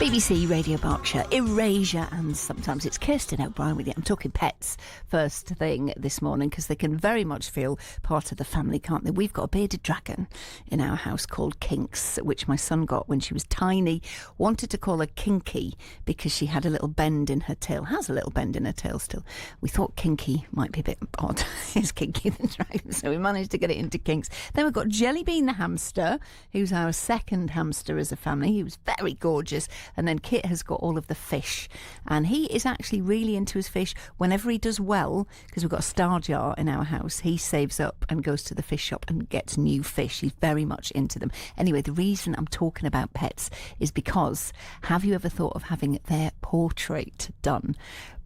BBC Radio Berkshire, Erasure, and sometimes it's Kirsten O'Brien with you. I'm talking pets first thing this morning because they can very much feel part of the family, can't they? We've got a bearded dragon in our house called Kinks, which my son got when she was tiny. Wanted to call her Kinky because she had a little bend in her tail. Has a little bend in her tail still. We thought Kinky might be a bit odd. It's Kinky the dragon, so we managed to get it into Kinks. Then we've got Jellybean the hamster, who's our second hamster as a family. He was very gorgeous. And then Kit has got all of the fish, and he is actually really into his fish. Whenever he does well, because we've got a star jar in our house, he saves up and goes to the fish shop and gets new fish. He's very much into them. Anyway, the reason I'm talking about pets is because, have you ever thought of having their portrait done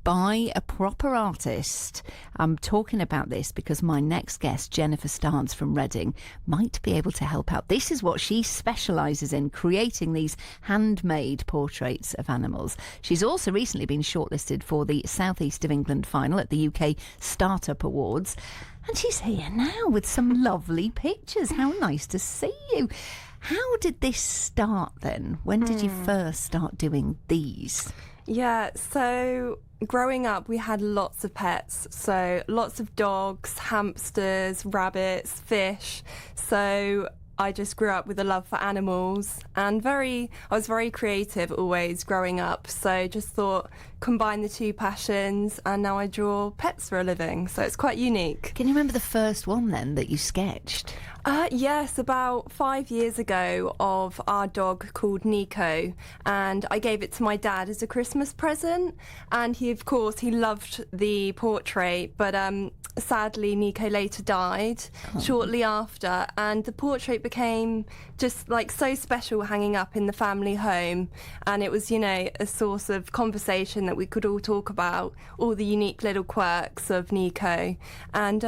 by a proper artist? I'm talking about this because my next guest, Jennifer Starnes from Reading, might be able to help out. This is what she specialises in, creating these handmade portraits of animals. She's also recently been shortlisted for the South East of England final at the UK Startup Awards. And she's here now with some lovely pictures. How nice to see you. How did this start then? When did you first start doing these? Yeah, so growing up, we had lots of pets. So lots of dogs, hamsters, rabbits, fish. So I just grew up with a love for animals and I was very creative always growing up. So just thought, combine the two passions, and now I draw pets for a living. So it's quite unique. Can you remember the first one then that you sketched? Yes, about 5 years ago, of our dog called Nico, and I gave it to my dad as a Christmas present, and he loved the portrait, but sadly Nico later died shortly after, and the portrait became just like so special hanging up in the family home, and it was, a source of conversation that we could all talk about all the unique little quirks of Nico, and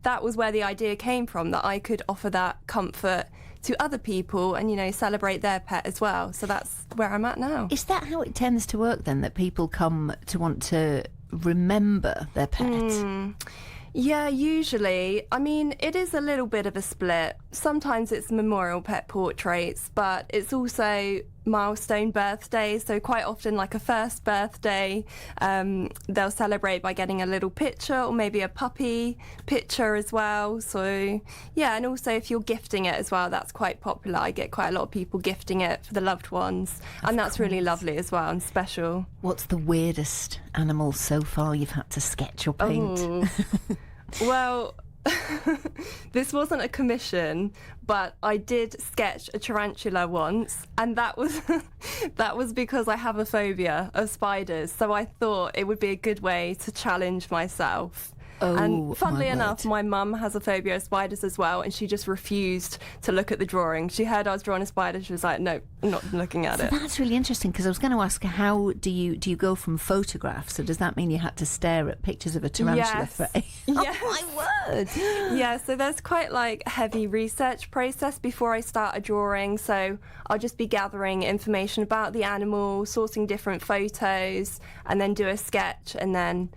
that was where the idea came from, that I could offer that comfort to other people and, celebrate their pet as well. So that's where I'm at now. Is that how it tends to work then, that people come to want to remember their pet? Yeah, usually. I mean, it is a little bit of a split. Sometimes it's memorial pet portraits, but it's also milestone birthdays. So quite often, like a first birthday, they'll celebrate by getting a little picture or maybe a puppy picture as well. So yeah, and also if you're gifting it as well, that's quite popular. I get quite a lot of people gifting it for the loved ones, and that's really lovely as well and special. What's the weirdest animal so far you've had to sketch or paint? Well, this wasn't a commission, but I did sketch a tarantula once, and that was because I have a phobia of spiders, so I thought it would be a good way to challenge myself. And funnily enough, my mum has a phobia of spiders as well, and she just refused to look at the drawing. She heard I was drawing a spider, she was like, no, I'm not looking at it. That's really interesting, because I was going to ask, how do you go from photographs? So does that mean you had to stare at pictures of a tarantula for Yes. Oh my word! Yeah, so there's quite a heavy research process before I start a drawing. So I'll just be gathering information about the animal, sourcing different photos, and then do a sketch, and then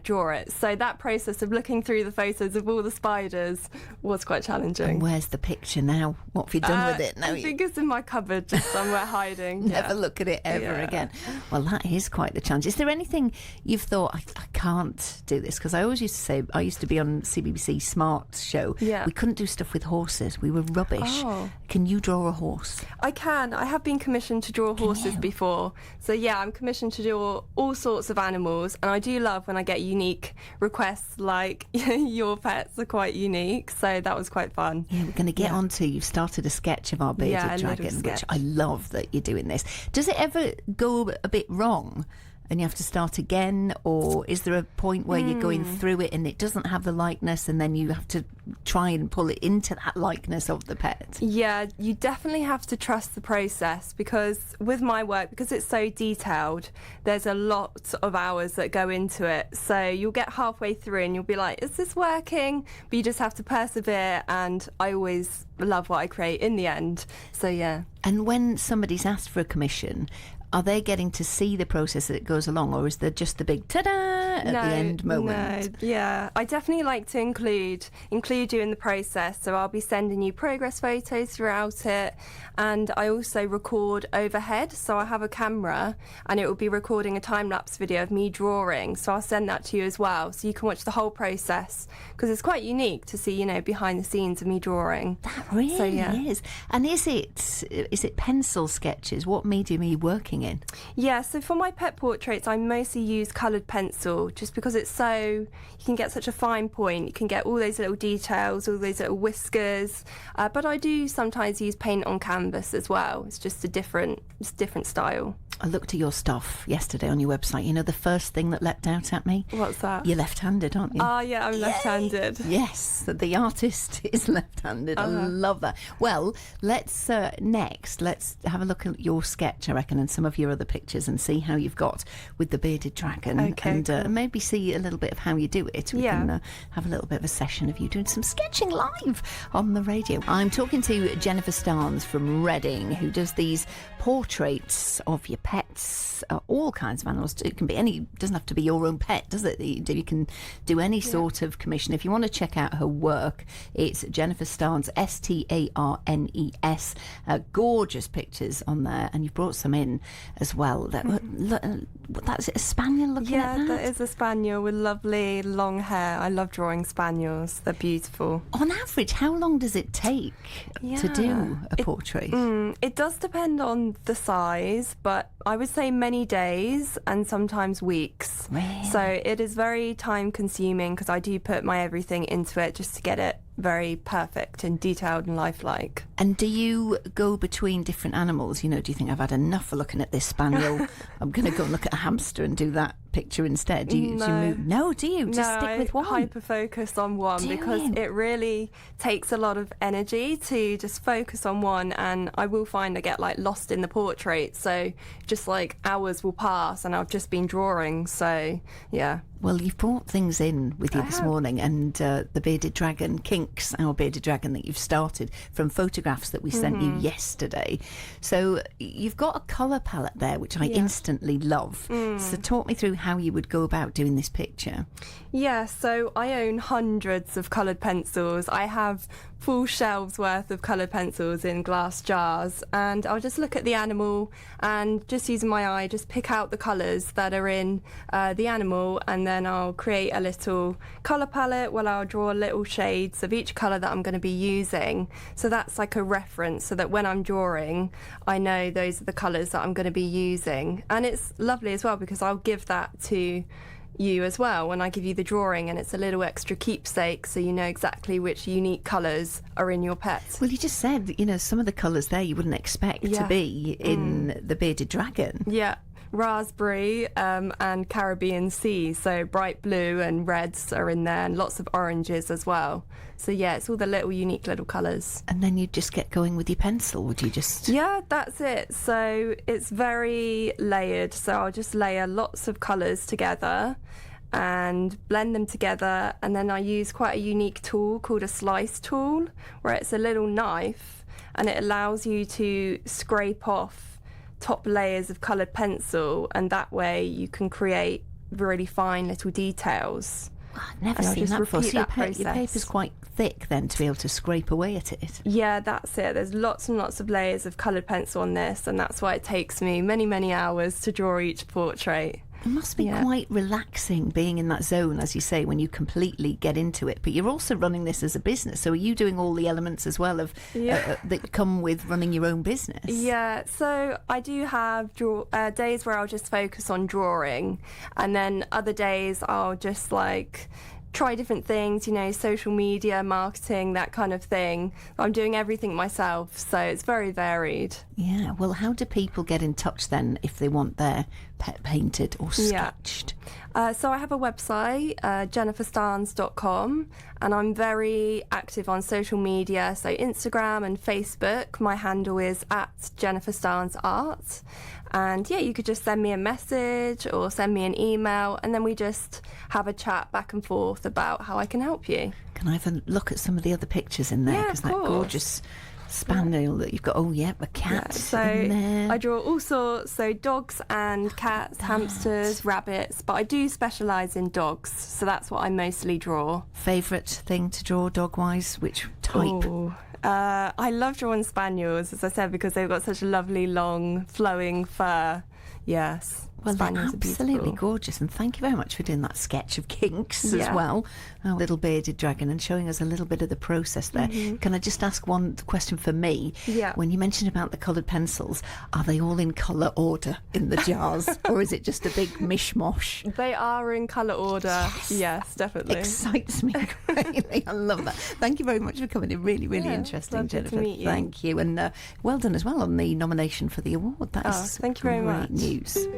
draw it. So that process of looking through the photos of all the spiders was quite challenging. And where's the picture now? What have you done with it now? I think it's in my cupboard, just somewhere hiding. Never look at it ever again. Well, that is quite the challenge. Is there anything you've thought, I can't do this? Because I always used to say, I used to be on CBBC Smart show. Yeah. We couldn't do stuff with horses. We were rubbish. Oh. Can you draw a horse? I can. I have been commissioned to draw horses before. So yeah, I'm commissioned to draw all sorts of animals, and I do love when I get unique requests, like your pets are quite unique, so that was quite fun. Yeah, we're going to get on to, you've started a sketch of our bearded dragon, which I love that you're doing this. Does it ever go a bit wrong and you have to start again, or is there a point where you're going through it and it doesn't have the likeness, and then you have to try and pull it into that likeness of the pet? Yeah, you definitely have to trust the process, because with my work, because it's so detailed, there's a lot of hours that go into it. So you'll get halfway through and you'll be like, is this working? But you just have to persevere, and I always love what I create in the end. So yeah. And when somebody's asked for a commission, are they getting to see the process that it goes along, or is there just the big ta-da at the end moment? No, yeah. I definitely like to include you do in the process. So I'll be sending you progress photos throughout it, and I also record overhead. So I have a camera and it will be recording a time-lapse video of me drawing. So I'll send that to you as well, so you can watch the whole process, because it's quite unique to see, behind the scenes of me drawing. That really is. And is it pencil sketches? What medium are you working in? Yeah, so for my pet portraits, I mostly use coloured pencil, just because you can get such a fine point. You can get all those little details, all those little whiskers. But I do sometimes use paint on canvas as well. It's just a different style. I looked at your stuff yesterday on your website. You know the first thing that leapt out at me? What's that? You're left-handed, aren't you? Oh, yeah, I'm left-handed. Yes, the artist is left-handed. I love that. Well, let's have a look at your sketch, I reckon, and some of your other pictures, and see how you've got with the bearded dragon. Okay, and cool. maybe see a little bit of how you do it. We can have a little bit of a session of you doing some sketching live on the radio. I'm talking to Jennifer Starnes from Reading, who does these portraits of your pets, all kinds of animals. It can be doesn't have to be your own pet, does it? You can do any sort of commission. If you want to check out her work, it's Jennifer Starnes, Starnes. Gorgeous pictures on there, and you've brought some in as well. That's a spaniel looking at that? Yeah, that is a spaniel with lovely long hair. I love drawing spaniels. They're beautiful. On average, how long does it take to do a portrait? It does depend on the size, but I would say many days and sometimes weeks. Really? So it is very time consuming, because I do put my everything into it just to get it very perfect and detailed and lifelike. And do you go between different animals? Do you think I've had enough of looking at this spaniel? I'm going to go and look at a hamster and do that picture instead. Do you move? No, do you? Just stick with one? I hyper focus on one because it really takes a lot of energy to just focus on one, and I will find I get lost in the portrait. So just hours will pass and I've just been drawing. So yeah. Well, you've brought things in with you this morning, and the bearded dragon, Kinks, our bearded dragon that you've started from photographs that we sent you yesterday. So you've got a colour palette there, which I instantly love. So talk me through how you would go about doing this picture. Yeah, so I own hundreds of coloured pencils. I have full shelves worth of coloured pencils in glass jars, and I'll just look at the animal and just using my eye just pick out the colours that are in the animal, and then I'll create a little colour palette where I'll draw little shades of each colour that I'm going to be using. So that's like a reference, so that when I'm drawing I know those are the colours that I'm going to be using. And it's lovely as well, because I'll give that to you as well when I give you the drawing, and it's a little extra keepsake, so you know exactly which unique colours are in your pet. Well, you just said, some of the colours there you wouldn't expect to be in the bearded dragon. Yeah. Raspberry and Caribbean sea, so bright blue and reds are in there, and lots of oranges as well. So yeah, it's all the little unique little colours. And then you just get going with your pencil, would you just? Yeah, that's it. So it's very layered, so I'll just layer lots of colours together and blend them together, and then I use quite a unique tool called a slice tool, where it's a little knife and it allows you to scrape off top layers of coloured pencil, and that way you can create really fine little details. I've never seen that before. So your paper's quite thick then to be able to scrape away at it. Yeah, that's it. There's lots and lots of layers of coloured pencil on this, and that's why it takes me many, many hours to draw each portrait. It must be quite relaxing being in that zone, as you say, when you completely get into it. But you're also running this as a business. So are you doing all the elements as well of that come with running your own business? Yeah, so I do have days where I'll just focus on drawing, and then other days I'll just try different things, social media, marketing, that kind of thing. I'm doing everything myself, so it's very varied. Yeah, well, how do people get in touch then if they want their pet painted or sketched? So I have a website, jenniferstarnes.com, and I'm very active on social media, so Instagram and Facebook. My handle is @JenniferStarnesArt. And yeah, you could just send me a message or send me an email, and then we just have a chat back and forth about how I can help you. Can I have a look at some of the other pictures in there? Yeah, because that gorgeous spaniel that you've got. Oh, yeah, a cat So in there. I draw all sorts, so dogs and cats, hamsters, rabbits, but I do specialise in dogs, so that's what I mostly draw. Favourite thing to draw dog-wise? Which type? Ooh. I love drawing spaniels, as I said, because they've got such a lovely, long, flowing fur. Yes. Well, they're spaniels are absolutely beautiful. gorgeous, and thank you very much for doing that sketch of Kinks as Yeah. well, our little bearded dragon, and showing us a little bit of the process there. Can I just ask one question for me? Yeah. When you mentioned about the coloured pencils, are they all in colour order in the jars, or is it just a big mishmash? They are in colour order. Yes, definitely. Excites me greatly. I love that. Thank you very much for coming in. Really, really Yeah, interesting, lovely to Jennifer. meet you. Thank you, and well done as well on the nomination for the award. That is Thank you very great much. news.